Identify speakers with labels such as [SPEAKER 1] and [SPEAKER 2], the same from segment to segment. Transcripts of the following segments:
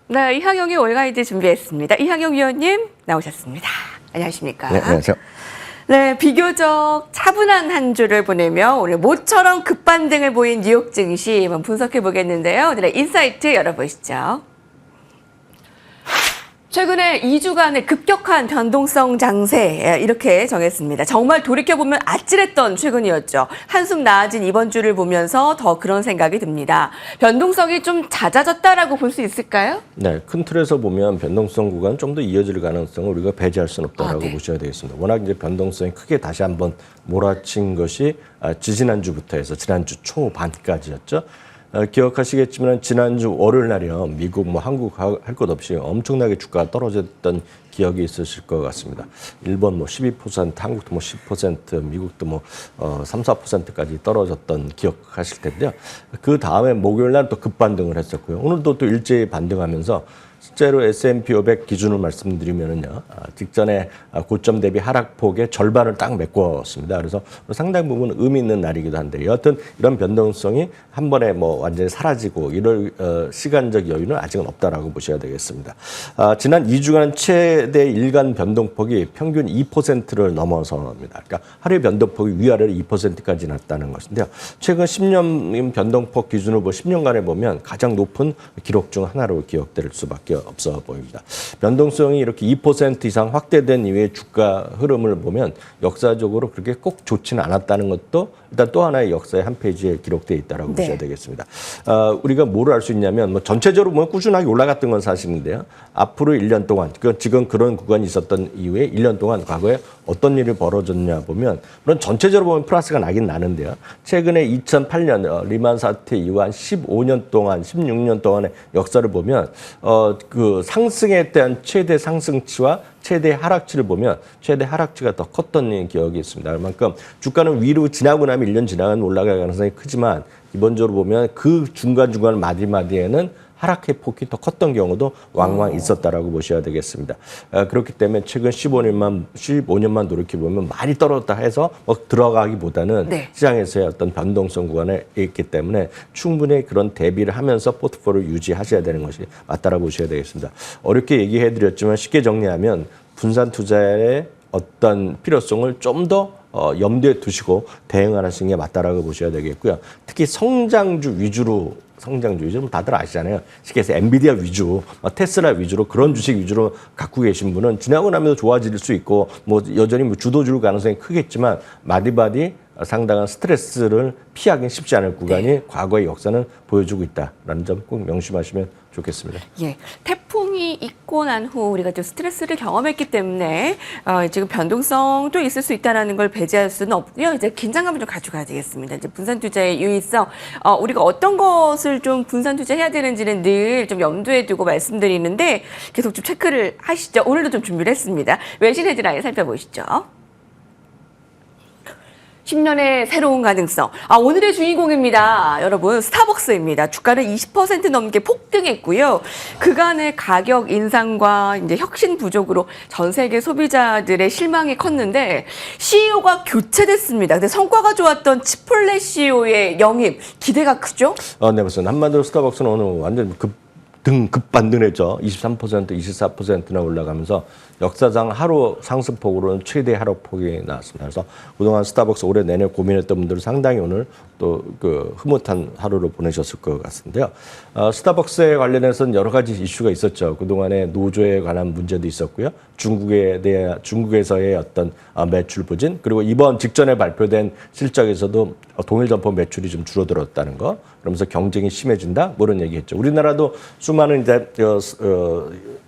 [SPEAKER 1] 네, 이항영의 월가이드 준비했습니다. 이항영 위원님 나오셨습니다. 안녕하십니까?
[SPEAKER 2] 네, 안녕하세요.
[SPEAKER 1] 네, 비교적 차분한 한 주를 보내며 오늘 모처럼 급반등을 보인 뉴욕 증시 한번 분석해 보겠는데요. 오늘의 인사이트 열어보시죠. 최근에 2주간의 급격한 변동성 장세 이렇게 정했습니다. 정말 돌이켜보면 아찔했던 최근이었죠. 한숨 나아진 이번 주를 보면서 더 그런 생각이 듭니다. 변동성이 좀 잦아졌다라고 볼 수 있을까요?
[SPEAKER 2] 네, 큰 틀에서 보면 변동성 구간 좀 더 이어질 가능성을 우리가 배제할 수는 없다라고
[SPEAKER 1] 네.
[SPEAKER 2] 보셔야 되겠습니다. 워낙 이제 변동성이 크게 다시 한번 몰아친 것이 지지난주부터 해서 지난주 초반까지였죠. 기억하시겠지만 지난주 월요일 날이요. 미국 한국 할 것 없이 엄청나게 주가가 떨어졌던 기억이 있으실 것 같습니다. 일본 12%, 한국도 10%, 미국도 3, 4%까지 떨어졌던 기억하실 텐데요. 그 다음에 목요일 날 또 급반등을 했었고요. 오늘도 또 일제히 반등하면서 실제로 S&P 500 기준으로 말씀드리면은요, 직전에 고점 대비 하락폭의 절반을 딱 메꿨습니다. 그래서 상당 부분 의미 있는 날이기도 한데, 여하튼 이런 변동성이 한 번에 완전히 사라지고 이럴 시간적 여유는 아직은 없다라고 보셔야 되겠습니다. 지난 2주간 최대 일간 변동폭이 평균 2%를 넘어섭니다. 그러니까 하루의 변동폭이 위아래로 2%까지 났다는 것인데요. 최근 10년 변동폭 기준으로 10년간에 보면 가장 높은 기록 중 하나로 기억될 수밖에 없어 보입니다. 변동성이 이렇게 2% 이상 확대된 이후의 주가 흐름을 보면 역사적으로 그렇게 꼭 좋지는 않았다는 것도 일단 또 하나의 역사의 한 페이지에 기록되어 있다고
[SPEAKER 1] 네.
[SPEAKER 2] 보셔야 되겠습니다. 우리가 뭐를 알 수 있냐면 전체적으로 보면 꾸준하게 올라갔던 건 사실인데요. 앞으로 1년 동안, 지금 그런 구간이 있었던 이후에 1년 동안 과거에 어떤 일이 벌어졌냐 보면 물론 전체적으로 보면 플러스가 나긴 나는데요. 최근에 2008년 리만 사태 이후 한 15년 동안, 16년 동안의 역사를 보면 그 상승에 대한 최대 상승치와 최대 하락치를 보면 최대 하락치가 더 컸던 기억이 있습니다. 그만큼 주가는 위로 지나고 나면 1년 지나면 올라갈 가능성이 크지만 기본적으로 보면 그 중간중간 마디마디에는 하락의 폭이 더 컸던 경우도 왕왕 있었다라고 보셔야 되겠습니다. 그렇기 때문에 최근 15년만 돌이켜보면 많이 떨어졌다 해서 들어가기보다는
[SPEAKER 1] 네.
[SPEAKER 2] 시장에서의 어떤 변동성 구간에 있기 때문에 충분히 그런 대비를 하면서 포트폴리오를 유지하셔야 되는 것이 맞다라고 보셔야 되겠습니다. 어렵게 얘기해드렸지만 쉽게 정리하면 분산 투자의 어떤 필요성을 좀 더 염두에 두시고 대응하시는 게 맞다라고 보셔야 되겠고요. 특히 성장주 위주로 다들 아시잖아요. 쉽게 해서 엔비디아 위주, 테슬라 위주로 그런 주식 위주로 갖고 계신 분은 지나고 나면 좋아질 수 있고 여전히 주도 줄 가능성이 크겠지만 마디마디 상당한 스트레스를 피하기는 쉽지 않을 구간이 과거의 역사는 보여주고 있다라는 점 꼭 명심하시면 좋겠습니다.
[SPEAKER 1] 예, 태풍이 있고 난 후 우리가 좀 스트레스를 경험했기 때문에 지금 변동성도 있을 수 있다는 걸 배제할 수는 없고요. 이제 긴장감을 좀 가져가야 되겠습니다. 이제 분산 투자의 유의성, 우리가 어떤 것을 좀 분산 투자해야 되는지는 늘 좀 염두에 두고 말씀드리는데 계속 좀 체크를 하시죠. 오늘도 좀 준비를 했습니다. 외신 헤드라인 살펴보시죠. 10년의 새로운 가능성. 오늘의 주인공입니다. 여러분, 스타벅스입니다. 주가를 20% 넘게 폭등했고요. 그간의 가격 인상과 이제 혁신 부족으로 전 세계 소비자들의 실망이 컸는데 CEO가 교체됐습니다. 근데 성과가 좋았던 치폴레 CEO의 영입 기대가 크죠?
[SPEAKER 2] 네, 맞습니다. 한마디로 스타벅스는 오늘 완전 급반등했죠. 23%, 24%나 올라가면서 역사상 하루 상승폭으로는 최대 하락폭이 나왔습니다. 그래서 그동안 스타벅스 올해 내내 고민했던 분들은 상당히 오늘 또 흐뭇한 하루를 보내셨을 것 같은데요. 스타벅스에 관련해서는 여러 가지 이슈가 있었죠. 그동안에 노조에 관한 문제도 있었고요. 중국에서의 어떤 매출 부진, 그리고 이번 직전에 발표된 실적에서도 동일 점포 매출이 좀 줄어들었다는 거, 그러면서 경쟁이 심해진다, 그런 얘기했죠. 우리나라도 수많은 이제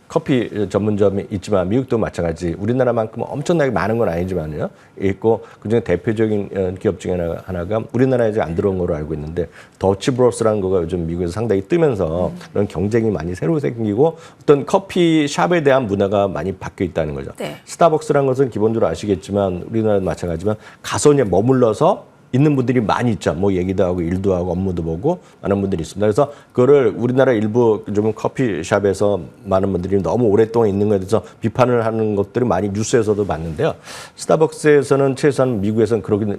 [SPEAKER 2] 커피 전문점이 있지만 미국도 마찬가지. 우리나라만큼 엄청나게 많은 건 아니지만요. 있고 그중에 대표적인 기업 중에 하나가 우리나라에 이제 안 들어온 걸로 알고 있는데 더치브로스라는 거가 요즘 미국에서 상당히 뜨면서 그런 경쟁이 많이 새로 생기고 어떤 커피숍에 대한 문화가 많이 바뀌어 있다는 거죠.
[SPEAKER 1] 네.
[SPEAKER 2] 스타벅스라는 것은 기본적으로 아시겠지만 우리나라도 마찬가지지만 가서 이제 머물러서 있는 분들이 많이 있죠. 뭐 얘기도 하고 일도 하고 업무도 보고 많은 분들이 있습니다. 그래서 그거를 우리나라 일부 좀 커피숍에서 많은 분들이 너무 오랫동안 있는 것에 대해서 비판을 하는 것들이 많이 뉴스에서도 봤는데요. 스타벅스에서는 최소한 미국에서는 그렇게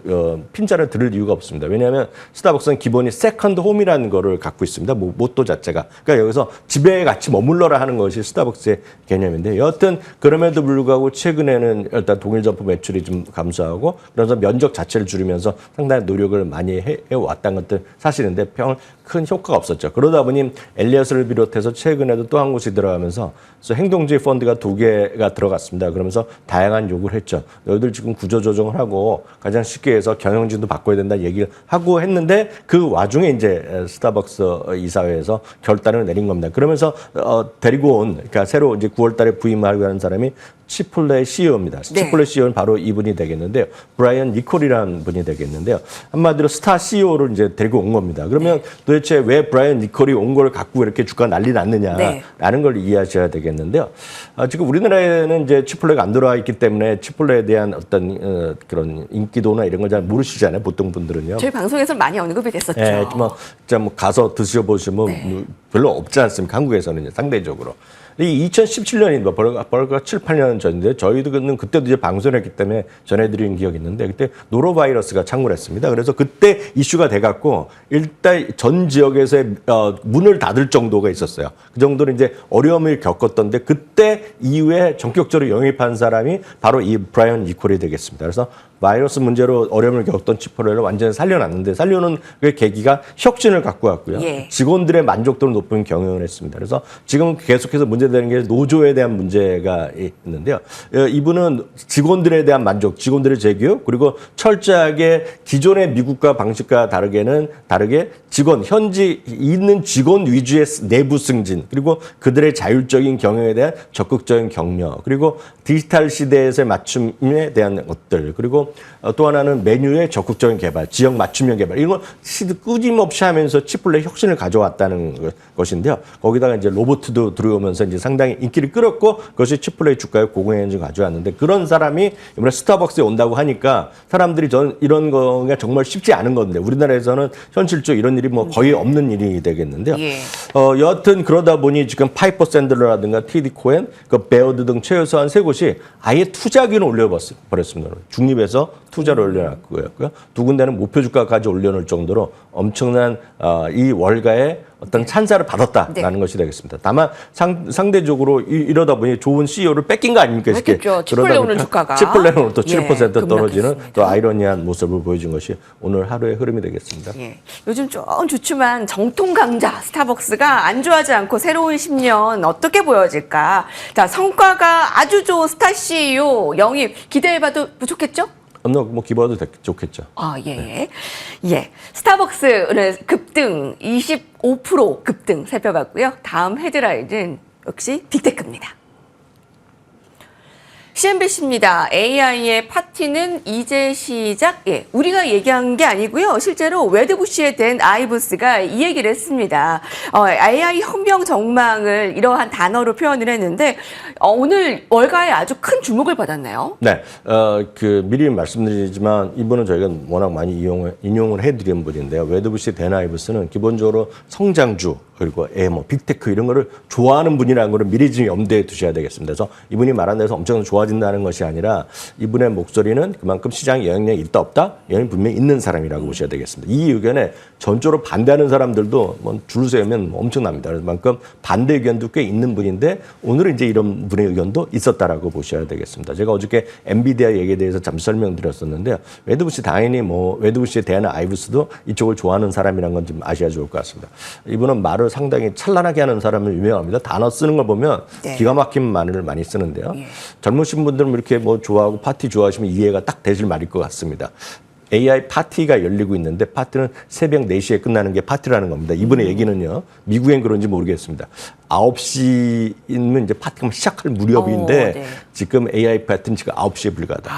[SPEAKER 2] 핀잔을 들을 이유가 없습니다. 왜냐하면 스타벅스는 기본이 세컨드 홈이라는 거를 갖고 있습니다. 모토 자체가. 그러니까 여기서 집에 같이 머물러라 하는 것이 스타벅스의 개념인데 여하튼 그럼에도 불구하고 최근에는 일단 동일 점포 매출이 좀 감소하고 그래서 면적 자체를 줄이면서 상당히 노력을 많이 해왔다는 것들 사실인데 큰 효과가 없었죠. 그러다 보니 엘리엇을 비롯해서 최근에도 또 한 곳이 들어가면서 그래서 행동주의 펀드가 2개가 들어갔습니다. 그러면서 다양한 요구를 했죠. 너희들 지금 구조조정을 하고 가장 쉽게 해서 경영진도 바꿔야 된다는 얘기를 하고 했는데 그 와중에 이제 스타벅스 이사회에서 결단을 내린 겁니다. 그러면서 데리고 온 그러니까 새로 이제 9월 달에 부임하려고 하는 사람이 치폴레의 CEO입니다.
[SPEAKER 1] 네.
[SPEAKER 2] 치폴레 CEO는 바로 이분이 되겠는데요. 브라이언 니콜이라는 분이 되겠는데요. 한마디로 스타 CEO를 이제 데리고 온 겁니다. 그러면 도대체 왜 브라이언 니콜이 온 걸 갖고 이렇게 주가 난리 났느냐라는 걸 이해하셔야 되겠는데요. 지금 우리나라에는 이제 치폴레가 안 들어와 있기 때문에 치폴레에 대한 어떤 그런 인기도나 이런 걸 잘 모르시잖아요. 보통 분들은요.
[SPEAKER 1] 저희 방송에서 많이 언급이 됐었죠.
[SPEAKER 2] 예, 진짜 뭐 가서 드셔보시면 별로 없지 않습니까? 한국에서는 상대적으로. 이 2017년이 벌써 7, 8년 전인데 저희도 그때도 이제 방송을 했기 때문에 전해드린 기억이 있는데 그때 노로바이러스가 창궐했습니다. 그래서 그때 이슈가 돼갖고 일단 전 지역에서의 문을 닫을 정도가 있었어요. 그 정도로 이제 어려움을 겪었던데 그때 이후에 전격적으로 영입한 사람이 바로 이 브라이언 니콜이 되겠습니다. 그래서 바이러스 문제로 어려움을 겪었던 치폴레를 완전히 살려놨는데 살려놓은 그 계기가 혁신을 갖고 왔고요.
[SPEAKER 1] 예.
[SPEAKER 2] 직원들의 만족도를 높은 경영을 했습니다. 그래서 지금 계속해서 문제되는 게 노조에 대한 문제가 있는데요. 이분은 직원들에 대한 만족, 직원들의 재교육 그리고 철저하게 기존의 미국과 방식과 다르게 현지 있는 직원 위주의 내부 승진 그리고 그들의 자율적인 경영에 대한 적극적인 격려 그리고 디지털 시대에서의 맞춤에 대한 것들 그리고 또 하나는 메뉴의 적극적인 개발, 지역 맞춤형 개발 이런 걸 끊임없이 하면서 치폴레 혁신을 가져왔다는 것인데요. 거기다가 이제 로봇도 들어오면서 이제 상당히 인기를 끌었고 그것이 치폴레 주가에 고공행진을 가져왔는데 그런 사람이 이번에 스타벅스에 온다고 하니까 사람들이 이런 거가 정말 쉽지 않은 건데 우리나라에서는 현실적으로 이런 일이 뭐 거의 없는 일이 되겠는데요.
[SPEAKER 1] 예.
[SPEAKER 2] 여하튼 그러다 보니 지금 파이퍼 샌들러라든가 TD 코엔, 베어드 등 최소한 3곳이 아예 투자 기준을 올려버렸습니다. 중립에서 투자를 올려놨고요. 두 군데는 목표 주가까지 올려놓을 정도로 엄청난 이 월가의 어떤 찬사를 받았다라는 것이 되겠습니다. 다만 상대적으로 이러다 보니 좋은 CEO를 뺏긴 거 아닙니까?
[SPEAKER 1] 그렇죠. 치폴레 오늘 주가가.
[SPEAKER 2] 치폴레는 오늘 또 7% 떨어지는
[SPEAKER 1] 급락했습니다.
[SPEAKER 2] 또 아이러니한 모습을 보여준 것이 오늘 하루의 흐름이 되겠습니다.
[SPEAKER 1] 예. 요즘 좀 주춤한 정통 강자 스타벅스가 안주하지 않고 새로운 10년 어떻게 보여질까? 자, 성과가 아주 좋은 스타 CEO 영입 기대해봐도 부족했죠?
[SPEAKER 2] 뭐 기봐도 좋겠죠.
[SPEAKER 1] 예. 예. 스타벅스 오늘 급등 25% 급등 살펴봤고요. 다음 헤드라인은 역시 빅테크입니다. CNBC입니다. AI의 파티는 이제 시작. 예, 우리가 얘기한 게 아니고요. 실제로 웨드부시에 된 아이브스가 이 얘기를 했습니다. AI 혁명 전망을 이러한 단어로 표현을 했는데 오늘 월가에 아주 큰 주목을 받았네요.
[SPEAKER 2] 네, 미리 말씀드리지만 이분은 저희가 워낙 많이 인용을 해드린 분인데요. 웨드부시 댄 아이브스는 기본적으로 성장주 그리고 빅테크 이런 거를 좋아하는 분이라는 거를 미리 좀 염두에 두셔야 되겠습니다. 그래서 이분이 말한 데서 엄청 좋아진다는 것이 아니라 이분의 목소리는 그만큼 시장 영향력이 있다 없다? 영향이 분명히 있는 사람이라고 보셔야 되겠습니다. 이 의견에 전적으로 반대하는 사람들도 줄 세우면 엄청납니다. 그만큼 반대 의견도 꽤 있는 분인데 오늘은 이제 이런 분의 의견도 있었다라고 보셔야 되겠습니다. 제가 어저께 엔비디아 얘기에 대해서 잠시 설명드렸었는데요. 웨드부시 당연히 웨드부시에 대한 아이브스도 이쪽을 좋아하는 사람이라는 건 좀 아셔야 좋을 것 같습니다. 이분은 말을 상당히 찬란하게 하는 사람을 유명합니다. 단어 쓰는 걸 보면 기가 막힌 말을 많이 쓰는데요. 젊으신 분들은 이렇게 좋아하고 파티 좋아하시면 이해가 딱 되실 말일 것 같습니다. AI 파티가 열리고 있는데 파티는 새벽 4시에 끝나는 게 파티라는 겁니다. 이분의 얘기는요. 미국엔 그런지 모르겠습니다. 9시면 이제 파티가 시작할 무렵인데
[SPEAKER 1] 네.
[SPEAKER 2] 지금 AI 파티는 지금 9시에 불과하다.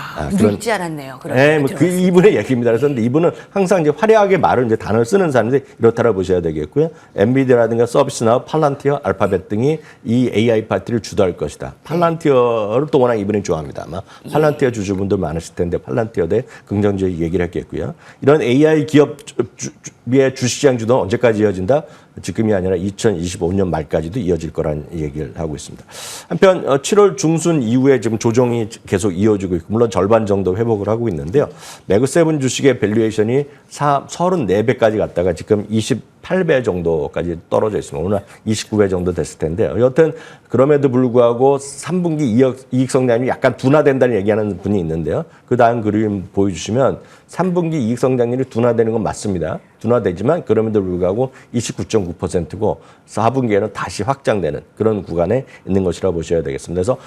[SPEAKER 1] 우리 잊지 않았네요.
[SPEAKER 2] 네, 이분의 얘기입니다. 그래서 이분은 항상 이제 화려하게 말을 이제 단어를 쓰는 사람인데 이렇다라 보셔야 되겠고요. 엔비디아라든가 서비스나우, 팔란티어, 알파벳 등이 이 AI 파티를 주도할 것이다. 팔란티어를 또 워낙 이분이 좋아합니다. 아마 팔란티어 주주분들 많으실 텐데 팔란티어에 대해 긍정적인 얘기를 얘기를 했겠고요. 이런 AI 기업의 주식시장 주도는 언제까지 이어진다? 지금이 아니라 2025년 말까지도 이어질 거라는 얘기를 하고 있습니다. 한편 7월 중순 이후에 지금 조정이 계속 이어지고 있고 물론 절반 정도 회복을 하고 있는데요. 매그7 주식의 밸류에이션이 34배까지 갔다가 지금 28배 정도까지 떨어져 있습니다. 오늘 29배 정도 됐을 텐데 여튼 그럼에도 불구하고 3분기 이익 성장률이 약간 둔화된다는 얘기하는 분이 있는데요. 그 다음 그림 보여주시면 3분기 이익 성장률이 둔화되는 건 맞습니다. 둔화되지만 그럼에도 불구하고 29.9%고 4분기에는 다시 확장되는 그런 구간에 있는 것이라 보셔야 되겠습니다. 그래서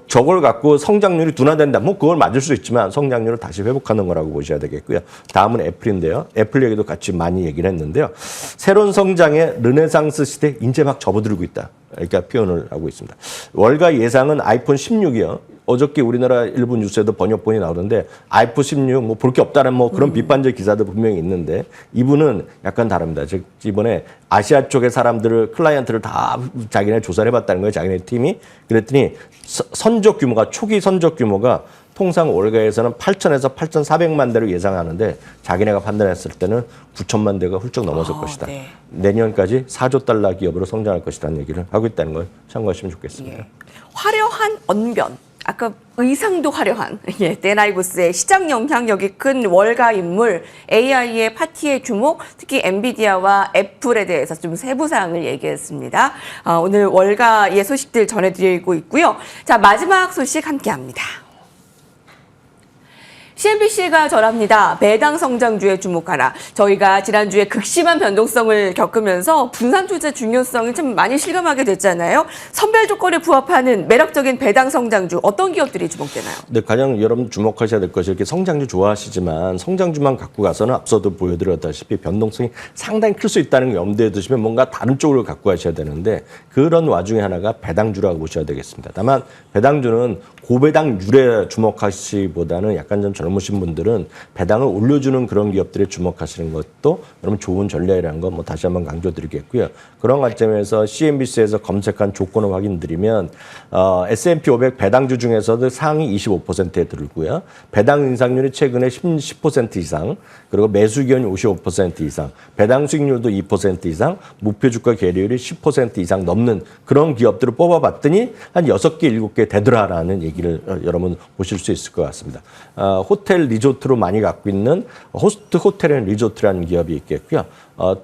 [SPEAKER 2] 저걸 갖고 성장률이 둔화된다. 뭐 그걸 맞을 수 있지만 성장률을 다시 회복하는 거라고 보셔야 되겠고요. 다음은 애플인데요. 애플 얘기도 같이 많이 얘기를 했는데요. 새로운 성장의 르네상스 시대 이제 막 접어들고 있다. 그러니까 표현을 하고 있습니다. 월가 예상은 아이폰 16이요. 어저께 우리나라 일부 뉴스에도 번역본이 나오던데 아이폰 16 뭐 볼 게 없다는 뭐 그런 비판적 기사도 분명히 있는데 이분은 약간 다릅니다. 즉 이번에 아시아 쪽의 사람들을 클라이언트를 다 자기네 조사를 해봤다는 거예요. 자기네 팀이. 그랬더니 선적 규모가 초기 선적 규모가 통상 월가에서는 8,000에서 8,400만 대로 예상하는데 자기네가 판단했을 때는 9천만 대가 훌쩍 넘어설 것이다.
[SPEAKER 1] 네.
[SPEAKER 2] 내년까지 4조 달러 기업으로 성장할 것이라는 얘기를 하고 있다는 걸 참고하시면 좋겠습니다.
[SPEAKER 1] 예. 화려한 언변. 아까 의상도 화려한 데나이부스의 시장 영향력이 큰 월가 인물 AI의 파티의 주목, 특히 엔비디아와 애플에 대해서 좀 세부 사항을 얘기했습니다. 오늘 월가의 소식들 전해드리고 있고요. 자, 마지막 소식 함께합니다. CNBC가 전합니다. 배당 성장주에 주목하라. 저희가 지난주에 극심한 변동성을 겪으면서 분산 투자 중요성을 좀 많이 실감하게 됐잖아요. 선별 조건에 부합하는 매력적인 배당 성장주 어떤 기업들이 주목되나요?
[SPEAKER 2] 네, 가장 여러분 주목하셔야 될 것이 이렇게 성장주 좋아하시지만 성장주만 갖고 가서는 앞서도 보여드렸다시피 변동성이 상당히 클 수 있다는 걸 염두에 두시면 뭔가 다른 쪽으로 갖고 가셔야 되는데 그런 와중에 하나가 배당주라고 보셔야 되겠습니다. 다만 배당주는 고배당률에 주목하시기보다는 약간 좀 젊으신 분들은 배당을 올려주는 그런 기업들에 주목하시는 것도 여러분 좋은 전략이라는 거 뭐 다시 한번 강조드리겠고요. 그런 관점에서 CNBC에서 검색한 조건을 확인드리면 S&P 500 배당주 중에서도 상위 25%에 들고요. 배당 인상률이 최근에 10% 이상, 그리고 매수 기원이 55% 이상, 배당 수익률도 2% 이상, 목표 주가 계리율이 10% 이상 넘는 그런 기업들을 뽑아봤더니 한 6개, 7개 되더라라는 얘기를 여러분 보실 수 있을 것 같습니다. 호텔 리조트로 많이 갖고 있는 호스트 호텔 앤 리조트라는 기업이 있겠고요.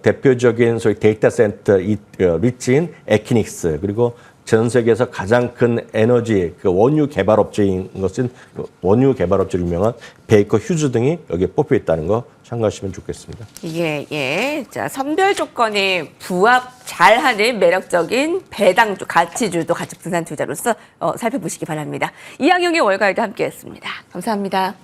[SPEAKER 2] 대표적인 소위 데이터 센터 리치인 에키닉스, 그리고 전 세계에서 가장 큰 에너지 원유 개발 업체인 것은 원유 개발 업체로 유명한 베이커 휴즈 등이 여기에 뽑혀 있다는 거 참고하시면 좋겠습니다.
[SPEAKER 1] 예. 자, 선별 조건에 부합 잘하는 매력적인 배당주, 가치주도 가치 분산 투자로서 살펴보시기 바랍니다. 이항용의 월가에도 함께했습니다. 감사합니다.